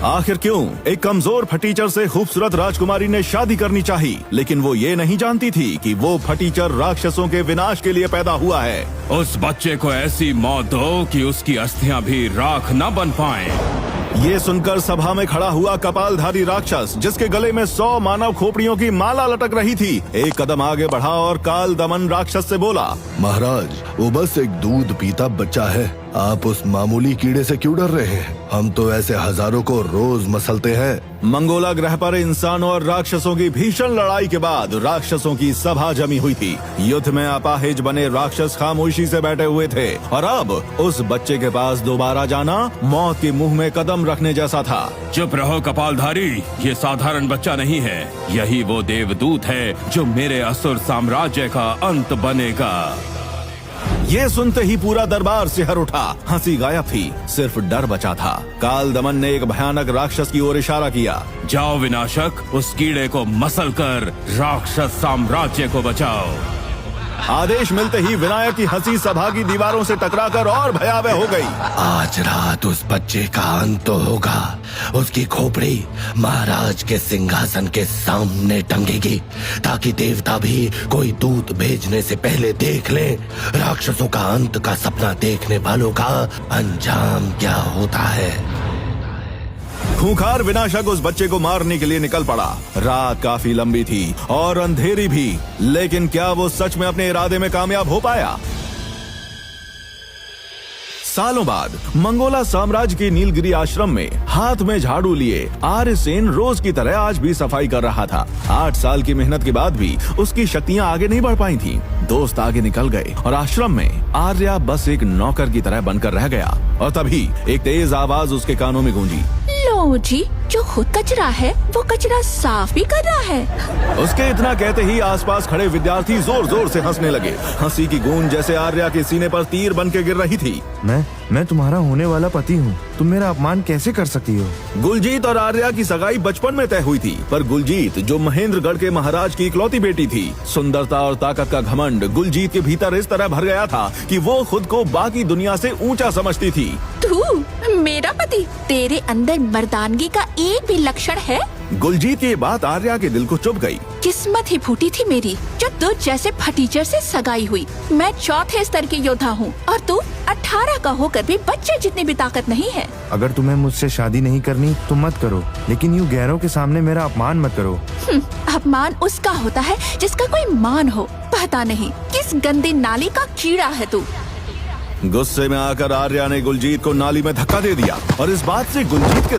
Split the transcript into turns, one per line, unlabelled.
आखिर क्यों एक कमजोर फटीचर से खूबसूरत राजकुमारी ने शादी करनी चाहिए, लेकिन वो ये नहीं जानती थी कि वो फटीचर राक्षसों के विनाश के लिए पैदा हुआ है।
उस बच्चे को ऐसी मौत दो कि उसकी अस्थियां भी राख न बन पाएं।
ये सुनकर सभा में खड़ा हुआ कपालधारी राक्षस, जिसके गले में 100 मानव खोपड़ियों की माला लटक रही थी, एक कदम आगे बढ़ा और काल दमन राक्षस से बोला,
महाराज, वो बस एक दूध पीता बच्चा है। आप उस मामूली कीड़े से क्यों डर रहे हैं? हम तो ऐसे हजारों को रोज मसलते हैं।
मंगोला ग्रह पर इंसानों और राक्षसों की भीषण लड़ाई के बाद राक्षसों की सभा जमी हुई थी। युद्ध में अपाहिज बने राक्षस खामोशी से बैठे हुए थे और अब उस बच्चे के पास दोबारा जाना मौत के मुंह में कदम रखने जैसा था।
चुप रहो कपालधारी, ये साधारण बच्चा नहीं है, यही वो देवदूत है जो मेरे असुर साम्राज्य का अंत बनेगा।
ये सुनते ही पूरा दरबार सिहर उठा, हंसी गायब थी, सिर्फ डर बचा था। काल दमन ने एक भयानक राक्षस की ओर इशारा किया,
जाओ विनाशक, उस कीड़े को मसल कर राक्षस साम्राज्य को बचाओ।
आदेश मिलते ही विनायक की हंसी सभा की दीवारों से टकराकर और भयावह हो गई।
आज रात उस बच्चे का अंत तो होगा। उसकी खोपड़ी महाराज के सिंहासन के सामने टंगेगी, ताकि देवता भी कोई दूत भेजने से पहले देख ले राक्षसों का अंत का सपना देखने वालों का अंजाम क्या होता है।
खूंखार विनाशक उस बच्चे को मारने के लिए निकल पड़ा। रात काफी लंबी थी और अंधेरी भी, लेकिन क्या वो सच में अपने इरादे में कामयाब हो पाया? सालों बाद मंगोला साम्राज्य के नीलगिरी आश्रम में हाथ में झाड़ू लिए आर्यसेन रोज की तरह आज भी सफाई कर रहा था। 8 साल की मेहनत के बाद भी उसकी शक्तियां आगे नहीं बढ़ पाई थीं। दोस्त आगे निकल गए और आश्रम में आर्या बस एक नौकर की तरह बनकर रह गया। और तभी एक तेज आवाज उसके कानों में गूंजी,
लो जी, जो खुद कचरा है वो कचरा साफ भी कर रहा है।
उसके इतना कहते ही आसपास खड़े विद्यार्थी जोर जोर से हंसने लगे। हंसी की गूंज जैसे आर्या के सीने पर तीर बन के गिर रही थी।
मैं तुम्हारा होने वाला पति हूँ, तुम मेरा अपमान कैसे कर सकती हो?
गुलजीत और आर्या की सगाई बचपन में तय हुई थी, पर गुलजीत जो महेंद्रगढ़ के महाराज की इकलौती बेटी थी, सुंदरता और ताकत का घमंड गुलजीत के भीतर इस तरह भर गया था कि वो खुद को बाकी दुनिया से ऊंचा समझती थी।
तू मेरा पति, तेरे अंदर मर्दानगी का एक भी लक्षण है?
गुलजीत की ये बात आर्या के दिल को चुभ गई।
किस्मत ही फूटी थी मेरी जो तुझ जैसे फटीचर से सगाई हुई। मैं 4थे स्तर की योद्धा हूँ और तू 18 का होकर भी बच्चे जितनी भी ताकत नहीं है।
अगर तुम्हें मुझसे शादी नहीं करनी तो मत करो, लेकिन यूँ गैरों के सामने मेरा अपमान मत करो।
अपमान उसका होता है जिसका कोई मान हो। पता नहीं किस गंदी नाली का कीड़ा है तू।
गुस्से में आकर आर्या ने गुलजीत को नाली में धक्का दे दिया और इस बात से गुलजीत के